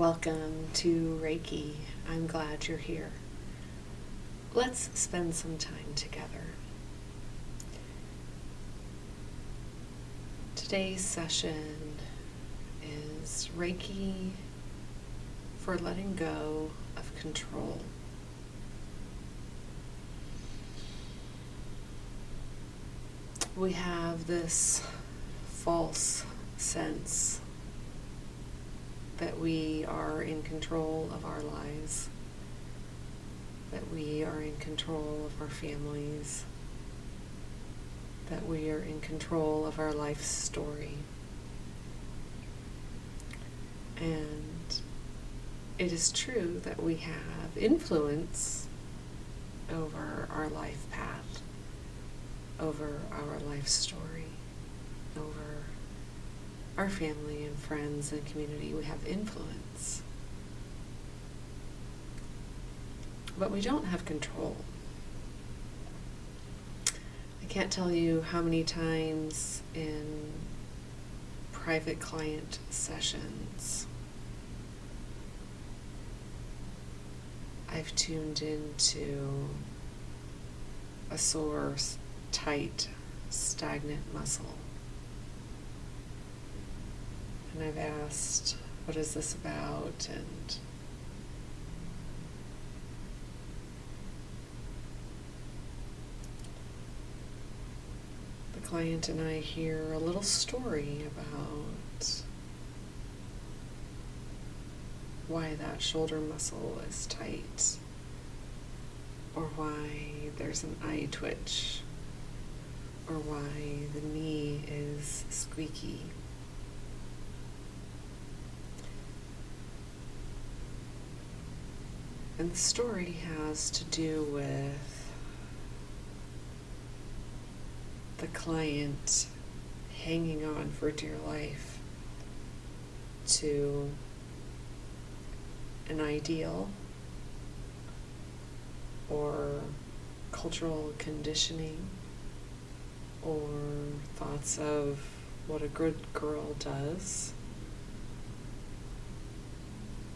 Welcome to Reiki. I'm glad you're here. Let's spend some time together. Today's session is Reiki for letting go of control. We have this false sense that we are in control of our lives, that we are in control of our families, that we are in control of our life story. And it is true that we have influence over our life path, over our life story, over our family and friends and community. We have influence. But we don't have control. I can't tell you how many times in private client sessions I've tuned into a sore, tight, stagnant muscle. And I've asked, what is this about? And the client and I hear a little story about why that shoulder muscle is tight, or why there's an eye twitch, or why the knee is squeaky. And the story has to do with the client hanging on for dear life to an ideal or cultural conditioning or thoughts of what a good girl does,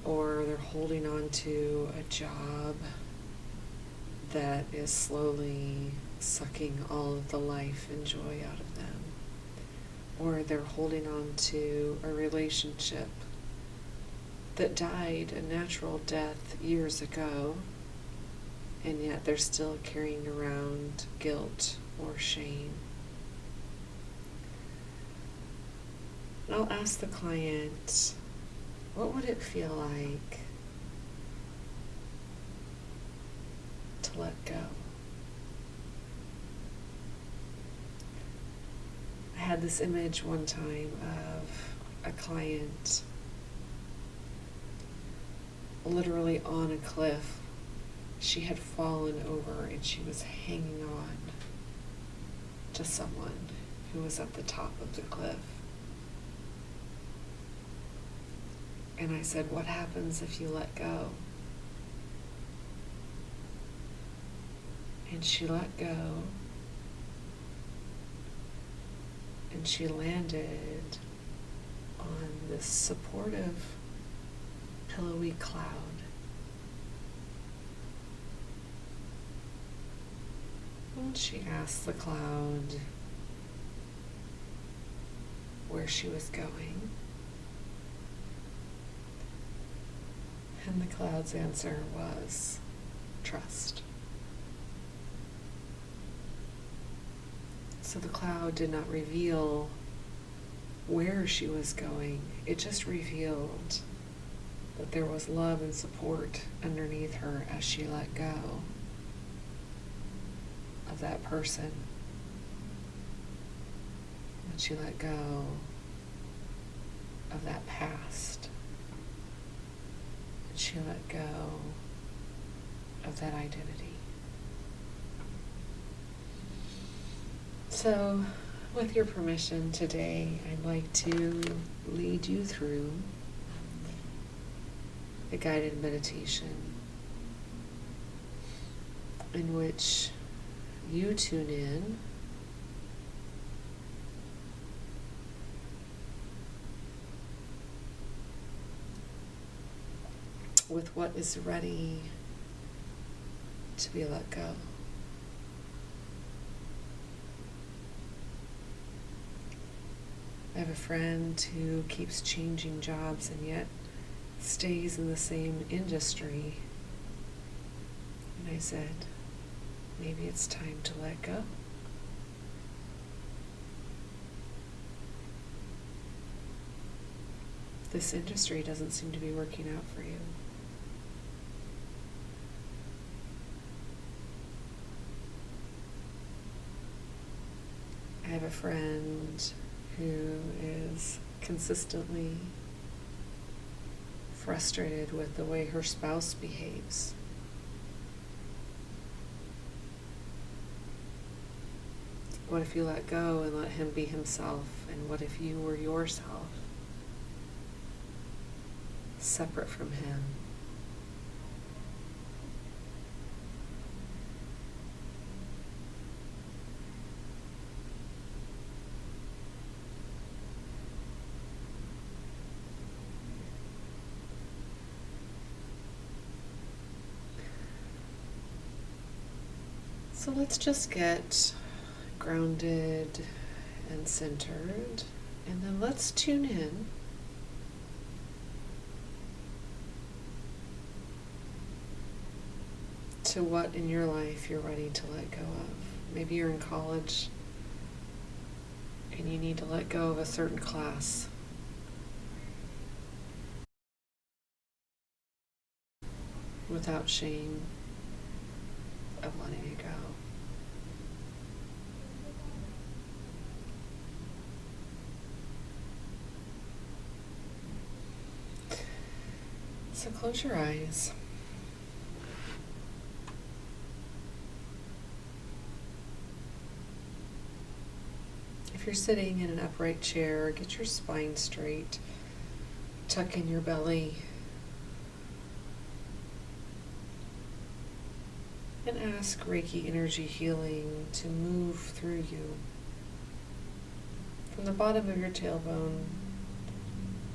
or they're holding on to a job that is slowly sucking all of the life and joy out of them, or they're holding on to a relationship that died a natural death years ago, and yet they're still carrying around guilt or shame. And I'll ask the client, what would it feel like to let go? I had this image one time of a client literally on a cliff. She had fallen over and she was hanging on to someone who was at the top of the cliff. And I said, what happens if you let go? And she let go. And she landed on this supportive, pillowy cloud. And she asked the cloud where she was going. And the cloud's answer was trust. So the cloud did not reveal where she was going. It just revealed that there was love and support underneath her as she let go of that person. And she let go of that past. She let go of that identity. So, with your permission today, I'd like to lead you through a guided meditation in which you tune in with what is ready to be let go. I have a friend who keeps changing jobs and yet stays in the same industry. And I said, maybe it's time to let go. This industry doesn't seem to be working out for you. I have a friend who is consistently frustrated with the way her spouse behaves. What if you let go and let him be himself? And what if you were yourself, separate from him? So let's just get grounded and centered, and then let's tune in to what in your life you're ready to let go of. Maybe you're in college and you need to let go of a certain class. Without shame of letting it go. So close your eyes. If you're sitting in an upright chair, get your spine straight. Tuck in your belly. And ask Reiki energy healing to move through you. From the bottom of your tailbone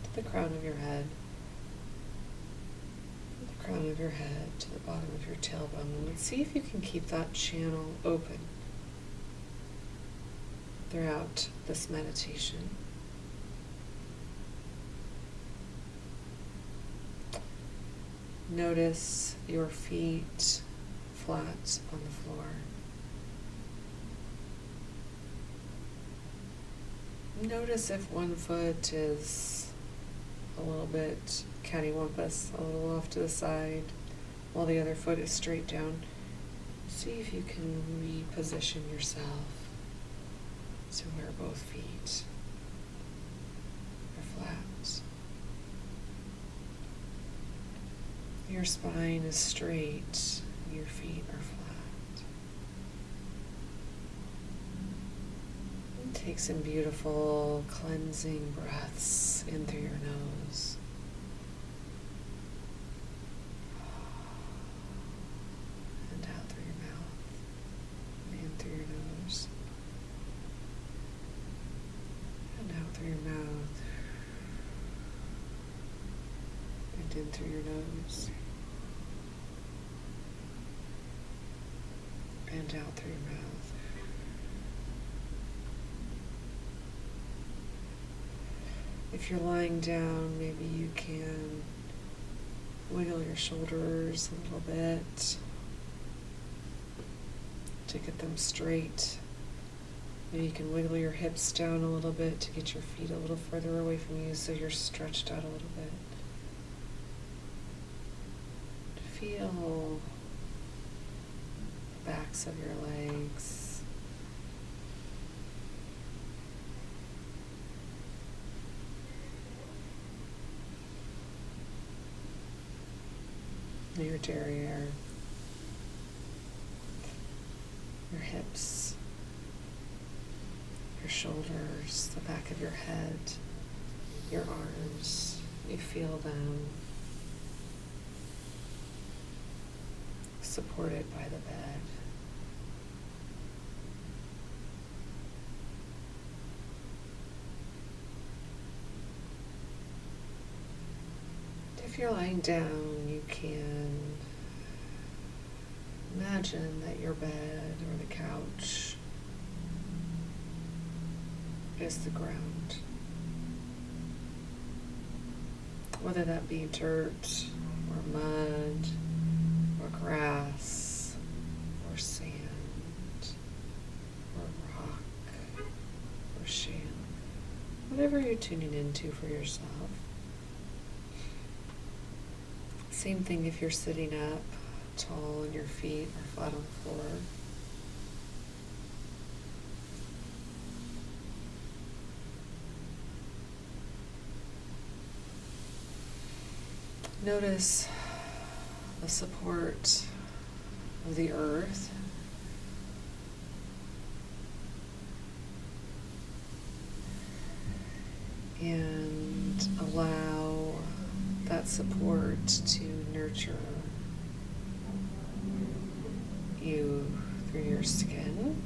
to the crown of your head. The crown of your head to the bottom of your tailbone. And see if you can keep that channel open throughout this meditation. Notice your feet flat on the floor. Notice if one foot is a little bit cattywampus, a little off to the side, while the other foot is straight down. See if you can reposition yourself to where both feet are flat. Your spine is straight, your feet are flat. And take some beautiful cleansing breaths in through your nose. And out through your mouth. In through your nose. And out through your mouth. And in through your nose. And out through your mouth. If you're lying down, maybe you can wiggle your shoulders a little bit to get them straight. Maybe you can wiggle your hips down a little bit to get your feet a little further away from you so you're stretched out a little bit. Feel the backs of your legs. Your derriere. Your hips. Your shoulders, the back of your head, your arms. You feel them supported by the bed. If you're lying down, you can imagine that your bed or the couch is the ground. Whether that be dirt or mud or grass or sand or rock or shale, whatever you're tuning into for yourself. Same thing if you're sitting up tall and your feet are flat on the floor. Notice the support of the earth. And allow that support to nurture you through your skin.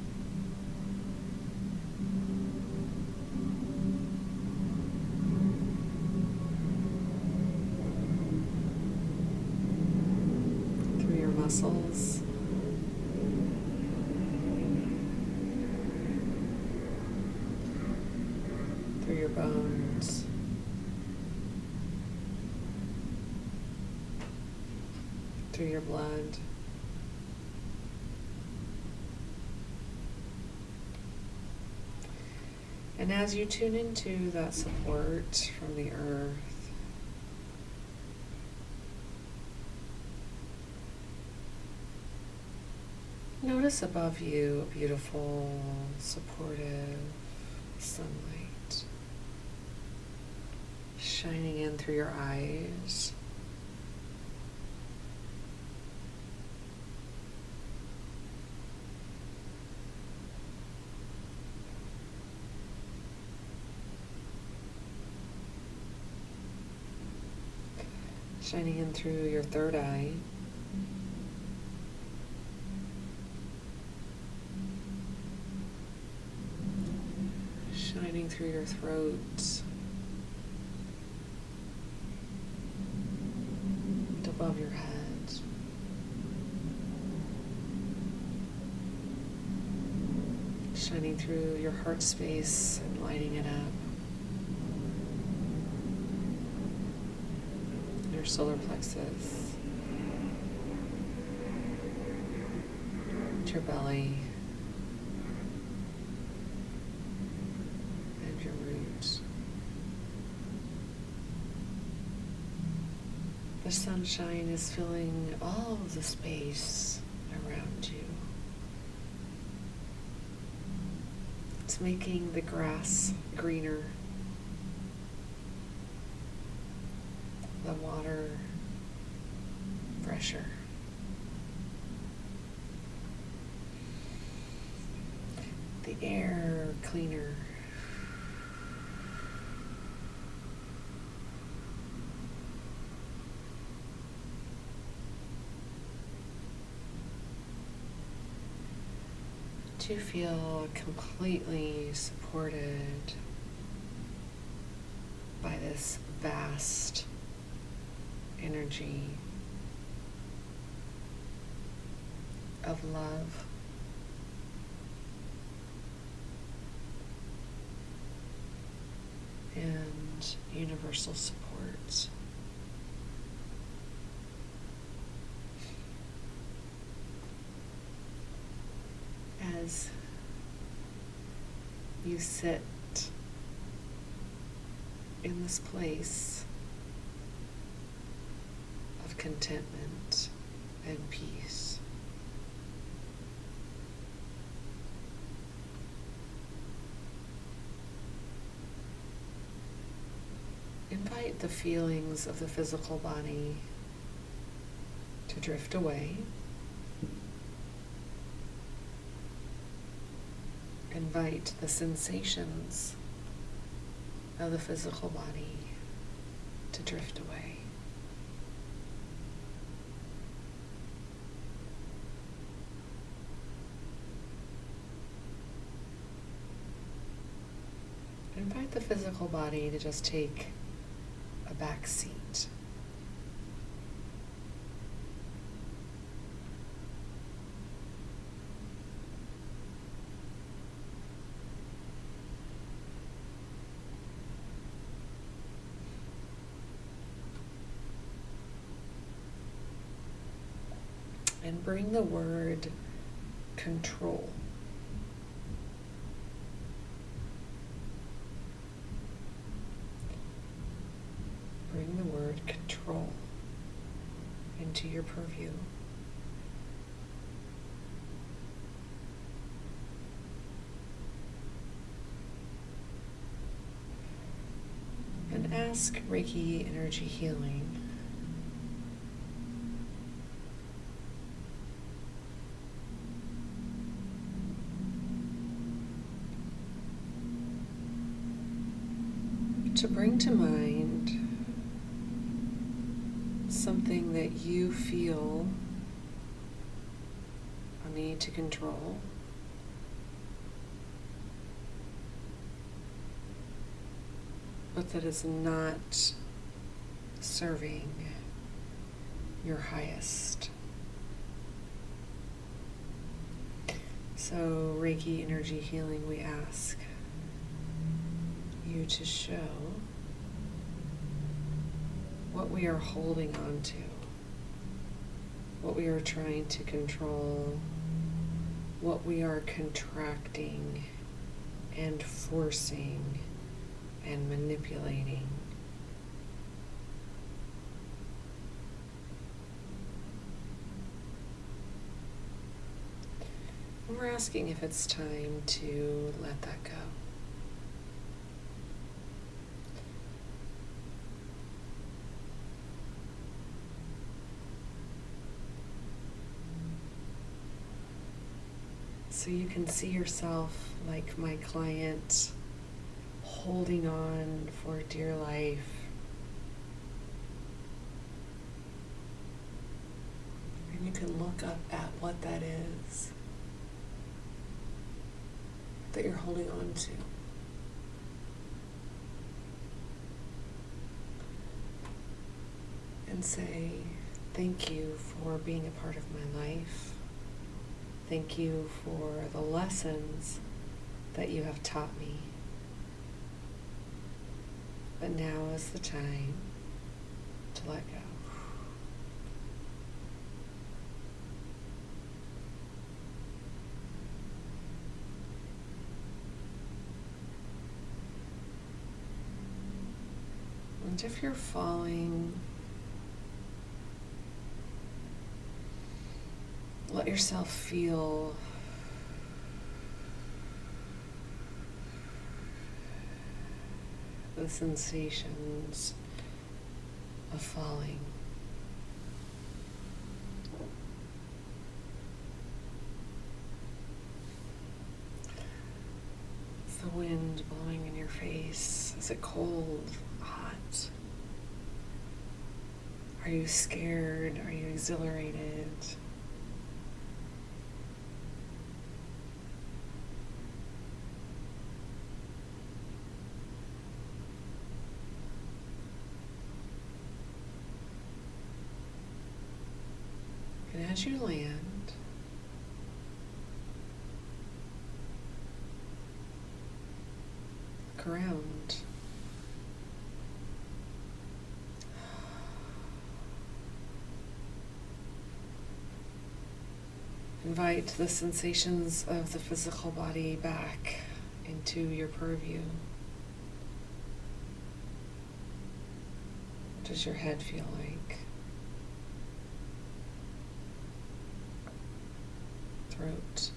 Through your muscles. Through your bones. Through your blood. And as you tune into that support from the earth, notice above you a beautiful, supportive sunlight shining in through your eyes. Shining in through your third eye. Shining through your throat. And above your head. Shining through your heart space and lighting it up. Your solar plexus, your belly, and your roots. The sunshine is filling all of the space around you. It's making the grass greener. The water fresher. The air cleaner. To feel completely supported by this vast energy of love. And universal support. As you sit in this place of contentment and peace. Invite the feelings of the physical body to drift away. Invite the sensations of the physical body to drift away. Invite the physical body to just take a back seat. and bring the word control. Bring the word control into your purview. And ask Reiki energy healing to bring to mind something that you feel a need to control, but that is not serving your highest. So, Reiki energy healing, we ask you to show what we are holding on to, what we are trying to control, what we are contracting and forcing and manipulating. And we're asking if it's time to let that go. So you can see yourself like my client, holding on for dear life. And you can look up at what that is that you're holding on to. And say, thank you for being a part of my life. Thank you for the lessons that you have taught me. But now is the time to let go. And if you're falling, let yourself feel the sensations of falling. Is the wind blowing in your face? Is it cold? Hot? Are you scared? Are you exhilarated? And as you land, look around. Invite the sensations of the physical body back into your purview. What does your head feel like? Throat,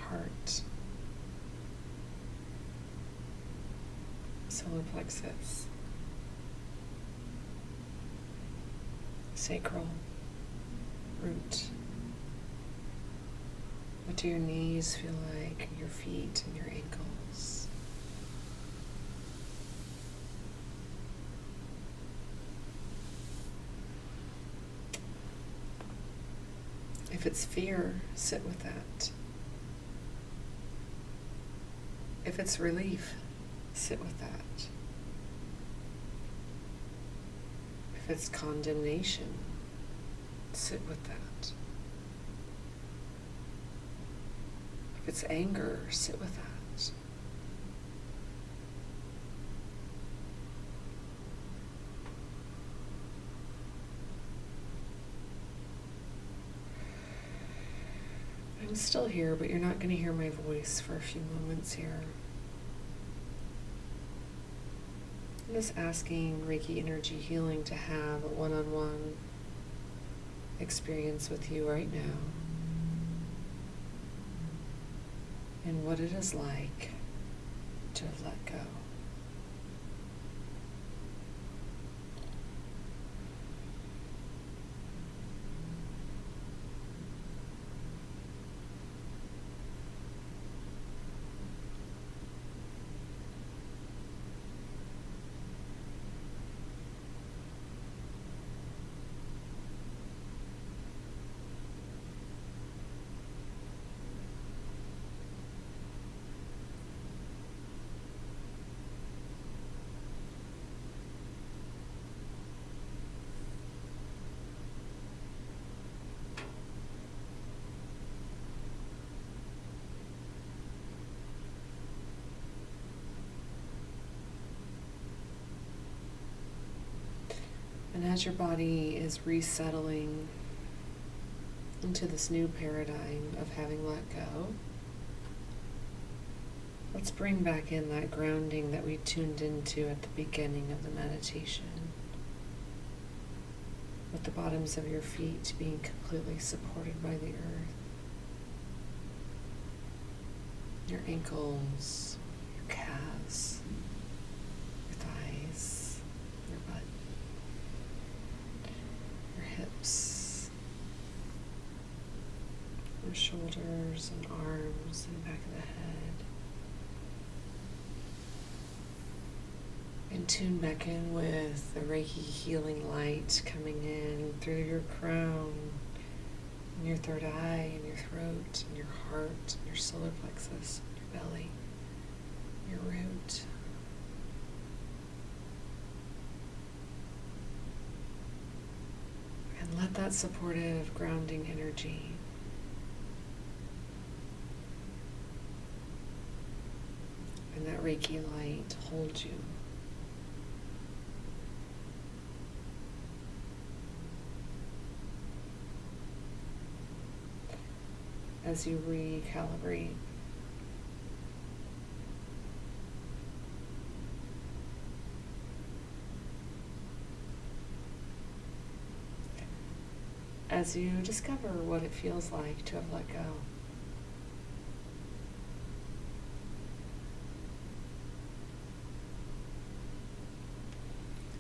heart, solar plexus, sacral, root. What do your knees feel like, your feet and your ankles? If it's fear, sit with that. If it's relief, sit with that. If it's condemnation, sit with that. If it's anger, sit with that. I'm still here, but you're not going to hear my voice for a few moments here. I'm just asking Reiki Energy Healing to have a one-on-one experience with you right now, and what it is like to let go. And as your body is resettling into this new paradigm of having let go, let's bring back in that grounding that we tuned into at the beginning of the meditation, with the bottoms of your feet being completely supported by the earth, your ankles, your calves, your thighs, your butt, your hips, your shoulders and arms and back of the head. And tune back in with the Reiki healing light coming in through your crown, and your third eye, and your throat, and your heart, and your solar plexus, and your belly, your root. And let that supportive, grounding energy and that Reiki light hold you. As you recalibrate. As you discover what it feels like to have let go.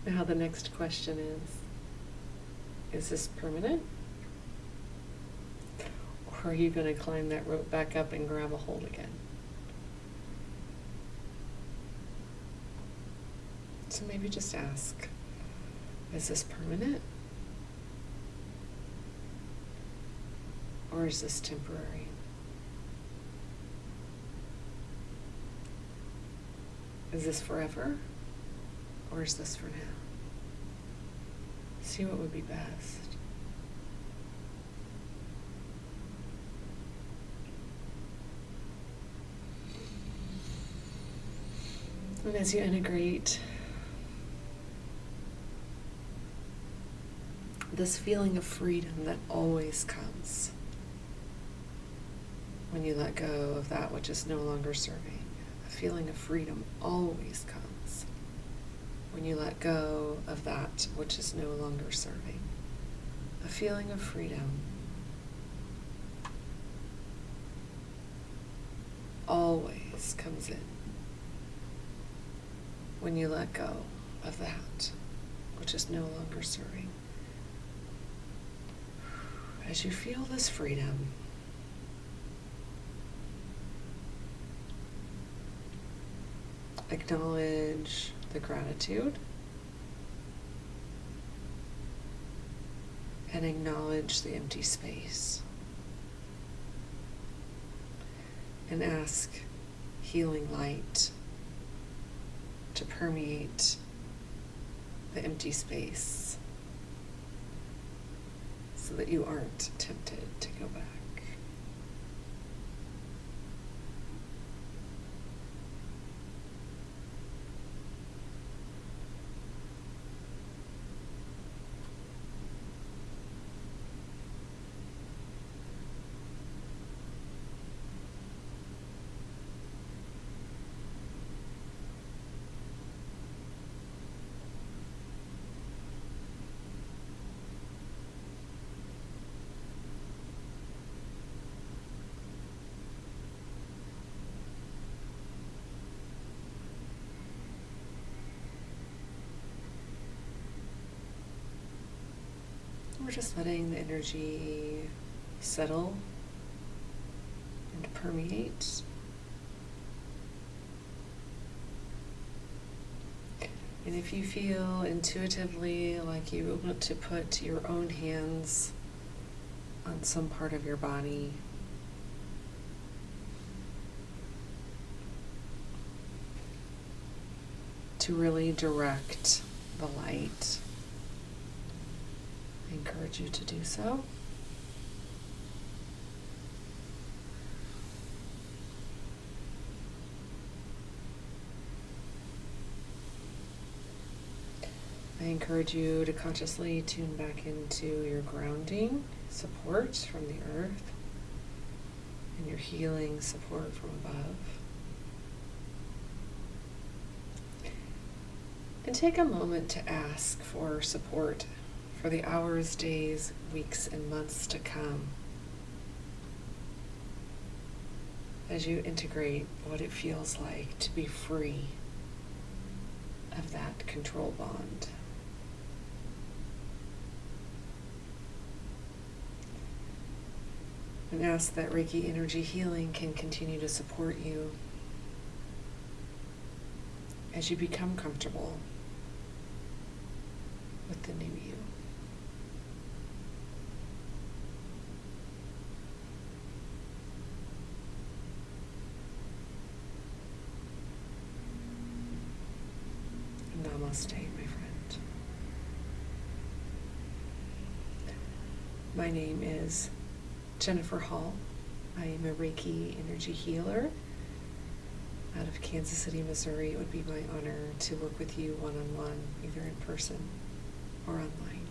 Now the next question is this permanent? Or are you going to climb that rope back up and grab a hold again? So maybe just ask, is this permanent? Or is this temporary? Is this forever? Or is this for now? See what would be best. And as you integrate this feeling of freedom that always comes when you let go of that which is no longer serving, a feeling of freedom always comes when you let go of that which is no longer serving. A feeling of freedom always comes in when you let go of that which is no longer serving. As you feel this freedom, acknowledge the gratitude and acknowledge the empty space. And ask healing light to permeate the empty space so that you aren't tempted to go back. We're just letting the energy settle and permeate. And if you feel intuitively like you want to put your own hands on some part of your body, to really direct the light, I encourage you to do so. I encourage you to consciously tune back into your grounding support from the earth and your healing support from above. And take a moment to ask for support for the hours, days, weeks, and months to come as you integrate what it feels like to be free of that control bond. And ask that Reiki energy healing can continue to support you as you become comfortable with the new you. Namaste, my friend. My name is Jennifer Hall. I am a Reiki energy healer out of Kansas City, Missouri. It would be my honor to work with you one-on-one, either in person or online.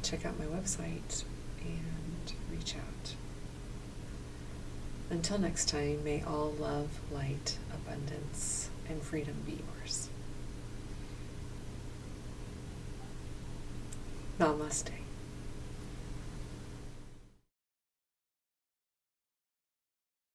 Check out my website and reach out. Until next time, may all love, light, abundance, and freedom be yours. Namaste.